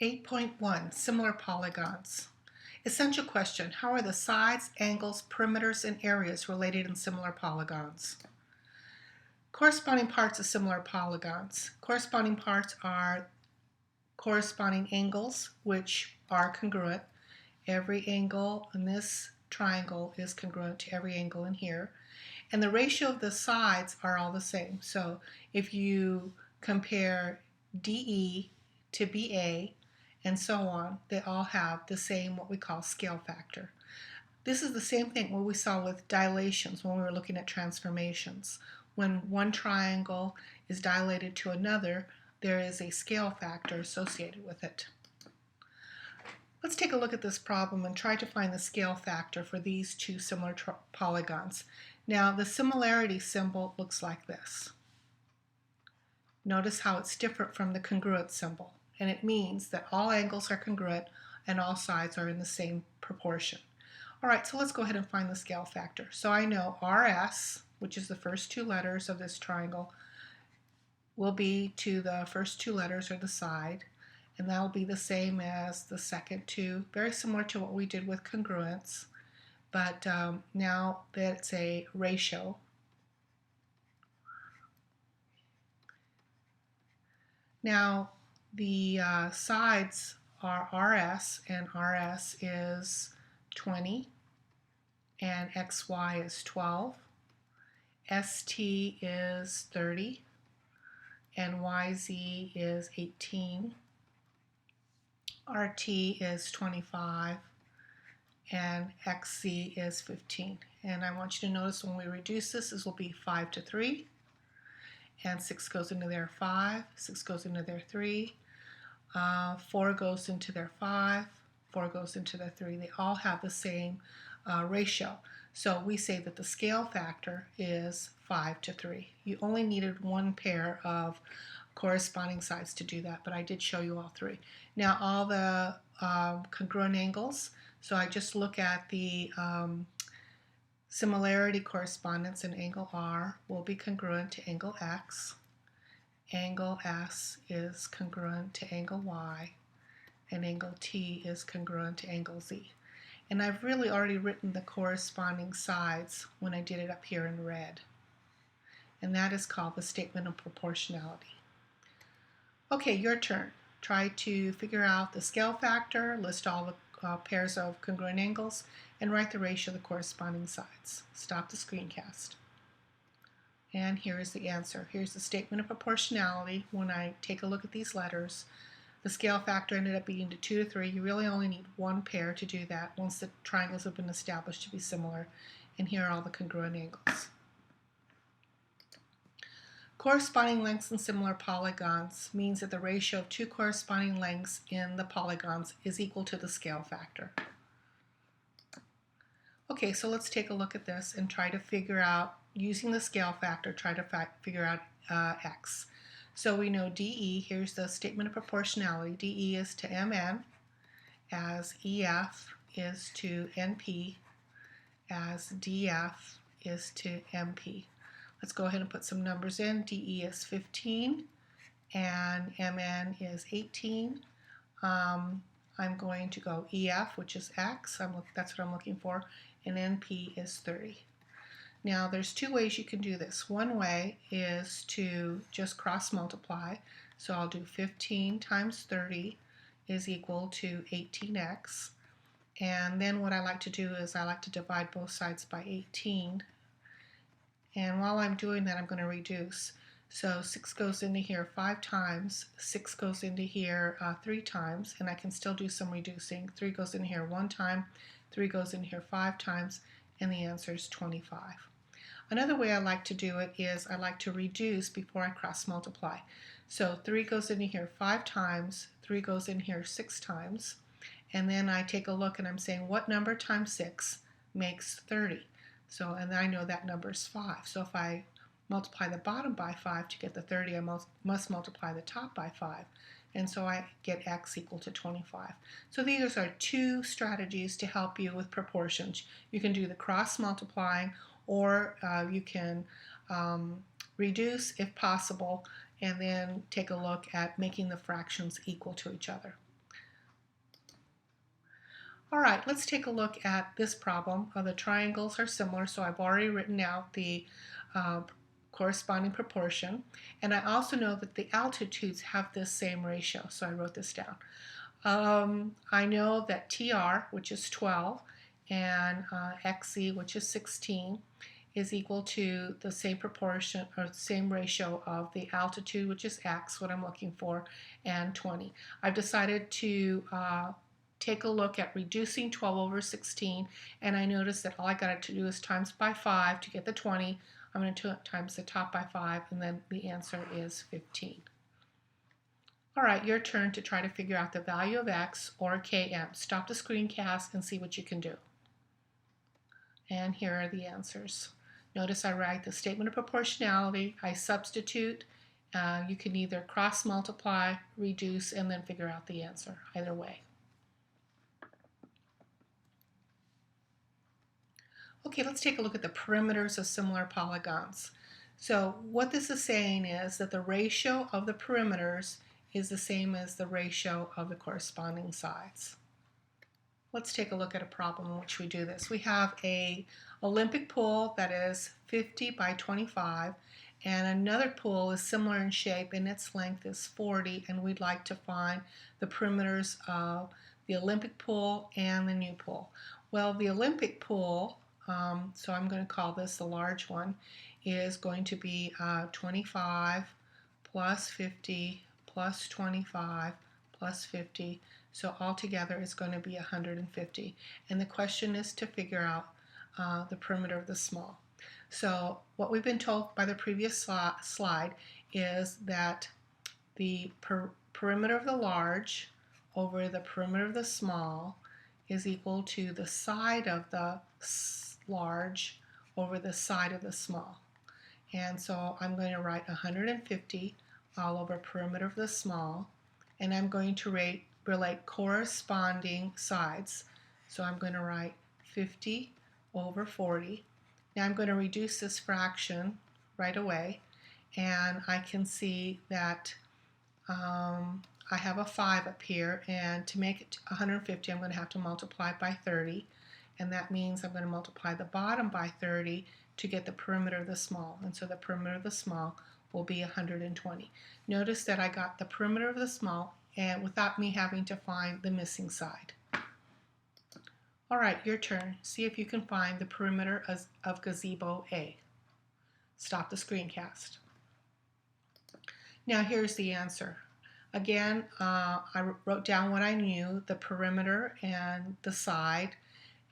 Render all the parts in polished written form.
8.1 Similar polygons. Essential question: how are the sides, angles, perimeters, and areas related in similar polygons? Corresponding parts of similar polygons. Corresponding parts are corresponding angles, which are congruent. Every angle in this triangle is congruent to every angle in here. And the ratio of the sides are all the same. So if you compare DE to BA and so on, they all have the same what we call scale factor. This is the same thing what we saw with dilations when we were looking at transformations. When one triangle is dilated to another, there is a scale factor associated with it. Let's take a look at this problem and try to find the scale factor for these two similar polygons. Now, the similarity symbol looks like this. Notice how it's different from the congruent symbol, and it means that all angles are congruent and all sides are in the same proportion. All right, so let's go ahead and find the scale factor. So I know RS, which is the first two letters of this triangle, will be to the first two letters or the side, and that'll be the same as the second two, very similar to what we did with congruence, but now that it's a ratio. Now the sides are RS, and RS is 20, and XY is 12, ST is 30, and YZ is 18, RT is 25, and XZ is 15. And I want you to notice when we reduce this, this will be 5 to 3, and 6 goes into their 5, 6 goes into their 3, 4 goes into their 5, 4 goes into their 3. They all have the same ratio. So we say that the scale factor is 5 to 3. You only needed one pair of corresponding sides to do that, but I did show you all three. Now all the congruent angles, so I just look at the similarity correspondence, and angle R will be congruent to angle X, angle S is congruent to angle Y, and angle T is congruent to angle Z. And I've really already written the corresponding sides when I did it up here in red. And that is called the statement of proportionality. Okay, your turn. Try to figure out the scale factor, list all the pairs of congruent angles, and write the ratio of the corresponding sides. Stop the screencast. And here is the answer. Here's the statement of proportionality. When I take a look at these letters, the scale factor ended up being to 2 to 3. You really only need one pair to do that once the triangles have been established to be similar. And here are all the congruent angles. Corresponding lengths in similar polygons means that the ratio of two corresponding lengths in the polygons is equal to the scale factor. Okay, so let's take a look at this and try to figure out, using the scale factor, try to figure out X. So we know DE, here's the statement of proportionality. DE is to MN, as EF is to NP, as DF is to MP. Let's go ahead and put some numbers in. DE is 15 and MN is 18. I'm going to go EF, which is X, that's what I'm looking for, and NP is 30. Now there's two ways you can do this. One way is to just cross multiply. So I'll do 15 times 30 is equal to 18x. And then what I like to do is I like to divide both sides by 18. And while I'm doing that, I'm going to reduce. So 6 goes into here 5 times, 6 goes into here 3 times, and I can still do some reducing. 3 goes in here 1 time, 3 goes in here 5 times, and the answer is 25. Another way I like to do it is I like to reduce before I cross multiply. So 3 goes into here 5 times, 3 goes in here 6 times, and then I take a look and I'm saying what number times 6 makes 30? So, and I know that number is 5. So if I multiply the bottom by 5 to get the 30, I must multiply the top by 5. And so I get x equal to 25. So these are two strategies to help you with proportions. You can do the cross multiplying, or you can reduce if possible, and then take a look at making the fractions equal to each other. All right, let's take a look at this problem. The triangles are similar, so I've already written out the corresponding proportion. And I also know that the altitudes have this same ratio, so I wrote this down. I know that TR, which is 12, and XZ, which is 16, is equal to the same proportion or same ratio of the altitude, which is X, what I'm looking for, and 20. I've decided to take a look at reducing 12 over 16, and I noticed that all I got to do is times by 5 to get the 20. I'm going to times the top by 5, and then the answer is 15. All right, your turn to try to figure out the value of X or Km. Stop the screencast and see what you can do. And here are the answers. Notice I write the statement of proportionality, I substitute. You can either cross multiply, reduce, and then figure out the answer, either way. Okay, let's take a look at the perimeters of similar polygons. So what this is saying is that the ratio of the perimeters is the same as the ratio of the corresponding sides. Let's take a look at a problem in which we do this. We have an Olympic pool that is 50 by 25, and another pool is similar in shape and its length is 40, and we'd like to find the perimeters of the Olympic pool and the new pool. Well, the Olympic pool, so I'm going to call this the large one, is going to be 25 plus 50 plus 25 plus 50. So altogether it's going to be 150. And the question is to figure out the perimeter of the small. So what we've been told by the previous slide is that the perimeter of the large over the perimeter of the small is equal to the side of the large over the side of the small. And so I'm going to write 150 all over perimeter of the small, and I'm going to relate corresponding sides. So I'm going to write 50 over 40. Now I'm going to reduce this fraction right away, and I can see that I have a 5 up here, and to make it 150 I'm going to have to multiply by 30, and that means I'm going to multiply the bottom by 30 to get the perimeter of the small, and so the perimeter of the small will be 120. Notice that I got the perimeter of the small and without me having to find the missing side. All right, your turn. See if you can find the perimeter of gazebo A. Stop the screencast. Now here's the answer. Again, I wrote down what I knew, the perimeter and the side,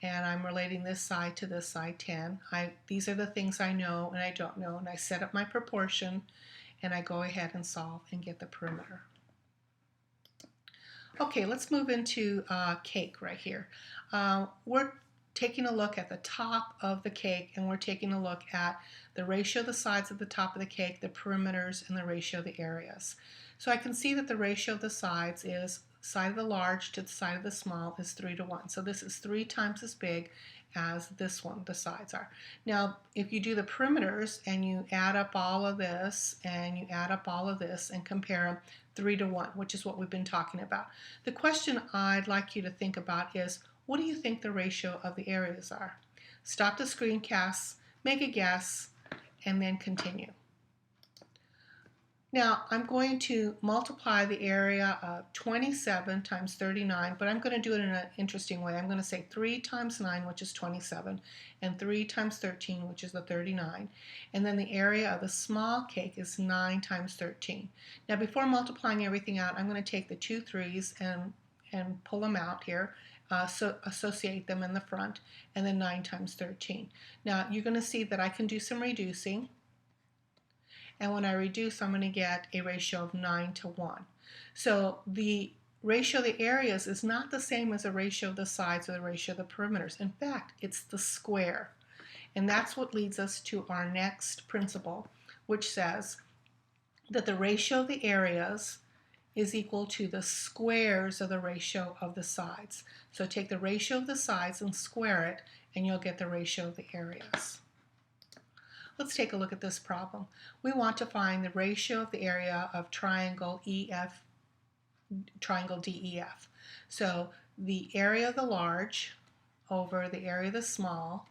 and I'm relating this side to this side 10. These are the things I know and I don't know, and I set up my proportion and I go ahead and solve and get the perimeter. Okay, let's move into cake right here. We're taking a look at the top of the cake, and we're taking a look at the ratio of the sides of the top of the cake, the perimeters, and the ratio of the areas. So I can see that the ratio of the sides is side of the large to the side of the small is 3 to 1. So this is 3 times as big as this one, the sides are. Now, if you do the perimeters and you add up all of this and you add up all of this and compare them, 3 to 1, which is what we've been talking about. The question I'd like you to think about is, what do you think the ratio of the areas are? Stop the screencast, make a guess, and then continue. Now, I'm going to multiply the area of 27 times 39, but I'm going to do it in an interesting way. I'm going to say 3 times 9, which is 27, and 3 times 13, which is the 39. And then the area of the small cake is 9 times 13. Now, before multiplying everything out, I'm going to take the 2 3's and pull them out here, so associate them in the front, and then 9 times 13. Now, you're going to see that I can do some reducing. And when I reduce, I'm going to get a ratio of 9 to 1. So the ratio of the areas is not the same as the ratio of the sides or the ratio of the perimeters. In fact, it's the square. And that's what leads us to our next principle, which says that the ratio of the areas is equal to the squares of the ratio of the sides. So take the ratio of the sides and square it, and you'll get the ratio of the areas. Let's take a look at this problem. We want to find the ratio of the area of triangle EFG triangle DEF. So the area of the large over the area of the small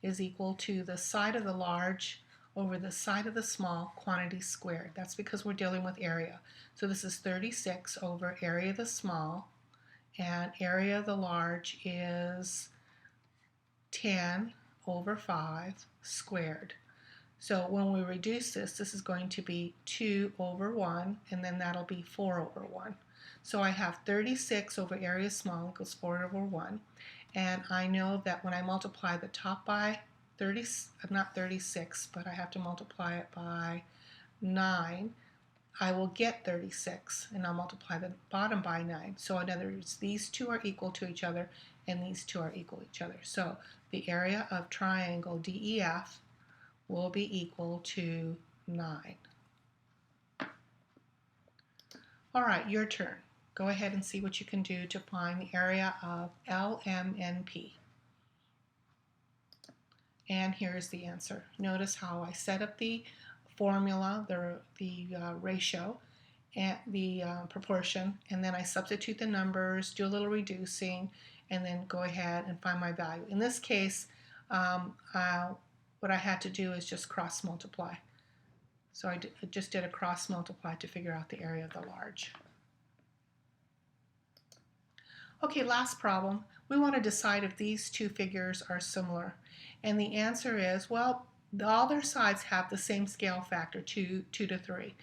is equal to the side of the large over the side of the small quantity squared. That's because we're dealing with area. So this is 36 over area of the small, and area of the large is 10 over 5 squared. So when we reduce this, this is going to be 2 over 1, and then that'll be 4 over 1. So I have 36 over area small equals 4 over 1. And I know that when I multiply the top by 30, not 36, but I have to multiply it by 9, I will get 36, and I'll multiply the bottom by 9. So in other words, these two are equal to each other, and these two are equal to each other. So the area of triangle DEF will be equal to 9. All right, your turn. Go ahead and see what you can do to find the area of LMNP. And here's the answer. Notice how I set up the formula, the ratio, and the proportion, and then I substitute the numbers, do a little reducing, and then go ahead and find my value. In this case, what I had to do is just cross multiply. So I just did a cross multiply to figure out the area of the large. Okay, last problem. We want to decide if these two figures are similar. And the answer is, well, all their sides have the same scale factor, 2 to 3.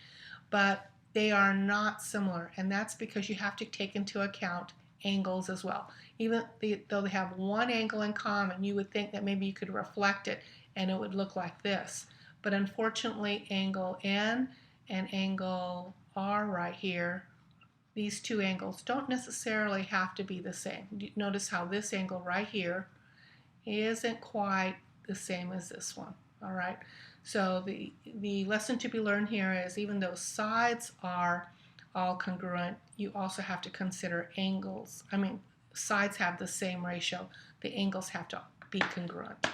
But they are not similar, and that's because you have to take into account angles as well. Even though they have one angle in common, you would think that maybe you could reflect it and it would look like this. But unfortunately, angle N and angle R right here, these two angles don't necessarily have to be the same. Notice how this angle right here isn't quite the same as this one. All right. So the lesson to be learned here is even though sides are all congruent, you also have to consider angles. Sides have the same ratio. The angles have to be congruent.